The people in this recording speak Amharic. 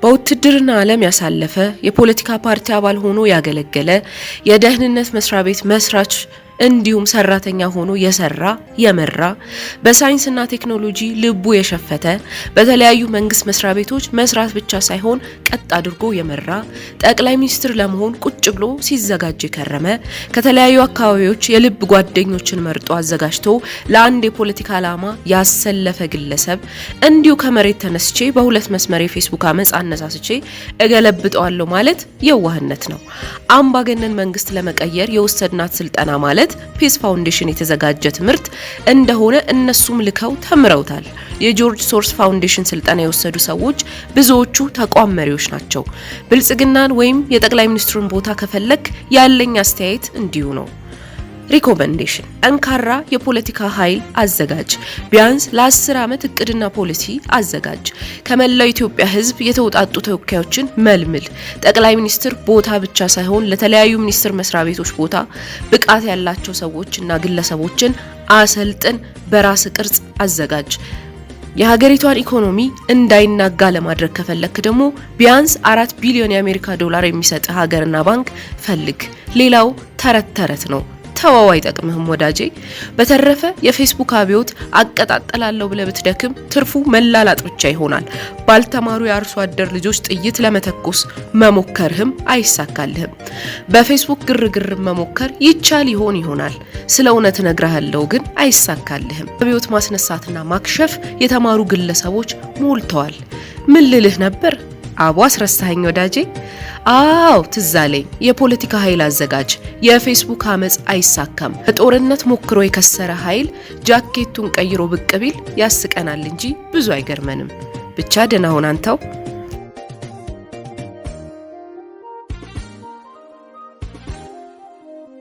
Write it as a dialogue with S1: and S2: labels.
S1: በውትድርና ዓለም ያሳለፈ የፖለቲካ ፓርቲ አባል ሆኖ ያገለገለ የደህንነት መስሪያ ቤት መስራች እንዲሁም ሰራተኛ ሆኖ የሰራ የመራ በሳይንስና ቴክኖሎጂ ልቡ የሸፈተ በተለያዩ መንግስት መስሪያ ቤቶች መስራት ብቻ ሳይሆን ቀጥ አድርጎ የመራ ጠቅላይ ሚኒስትር ለመሆን ቁጭ ብሎ ሲዘጋጅ የከረመ ከተለያዩ አካባቢዎች የልብ ጓደኞችን መርጦ አዘጋጅቶ ለአንድ የፖለቲካ ዓላማ ያሰለፈ ግለሰብ እንዲሁ ከመሬት ተነስቼ በሁለት መስመር የፌስቡክ አመጽ አነሳስቼ እገለብጠዋለሁ ማለት የዋህነት ነው። አምባገነን መንግስት ለመቀየር የወሰድናት ስልጠና ማለት ፒስ ፋውንዴሽን የተዘጋጀ ትምህርት እንደሆነ እነሱም ልከው ተምረውታል። የጆርጅ ሶርስ ፋውንዴሽን ስልጠና የወሰዱ ሰዎች ብዙዎቹ ተቋም መሪዎች ናቸው። ብልጽግናን ወይም የጠቅላይ ሚኒስትሩን ቦታ ከፈለክ ያለኝ አስተያየት እንዲሁ ነው። ሪኮመንዴሽን ጠንካራ የፖለቲካ ኃይል አዘጋጅ። ቢያንስ ለ10 ዓመት እቅድና ፖሊሲ አዘጋጅ። ከመላው ኢትዮጵያ ሕዝብ የተውጣጡ ተወካዮችን መልምል። ጠቅላይ ሚኒስትር ቦታ ብቻ ሳይሆን ለተለያዩ ሚኒስትር መስሪያ ቤቶች ቦታ ብቃት ያላቸው ሰዎችና ግለሰቦችን አሰልጥን። በራስ ቅርጽ አዘጋጅ። የሀገሪቷን ኢኮኖሚ እንዳይናጋ ለማድረግ ከፈለክ ደግሞ ቢያንስ 4 ቢሊዮን የአሜሪካ ዶላር የሚሰጥ ሀገርና ባንክ ፈልግ። ሌላው ተረት ተረት ነው። ተዋው አይጠቅምህም ወዳጄ። በተረፈ የፌስቡክ አብዮት አቀጣጠላለሁ ብለህ ብትደክም ትርፉ መላላጥ ብቻ ይሆናል። ባልተማሩ የአርሶ አደር ልጆች ጥይት ለመተኮስ መሞከርህም አይሳካልህም። በፌስቡክ ግርግር መሞከር ይቻል ይሆናል። ስለ እውነት ነግረሃለሁ ግን አይሳካልህም። አብዮት ማስነሳትና ማክሸፍ የተማሩ ግለሰቦች ሞልተዋል። ምን ልልህ ነበር? አቦ አስረሳኸኝ ወዳጄ። አው ትዛለኝ። የፖለቲካ ኃይል አዘጋጅ። የፌስቡክ አመጽ አይሳካም። በጦርነት ሞክሮ የከሰረ ኃይል ጃኬቱን ቀይሮ ብቅ ቢል ያስቀናል እንጂ ብዙ አይገርመንም። ብቻ ደህና ሁን አንተው።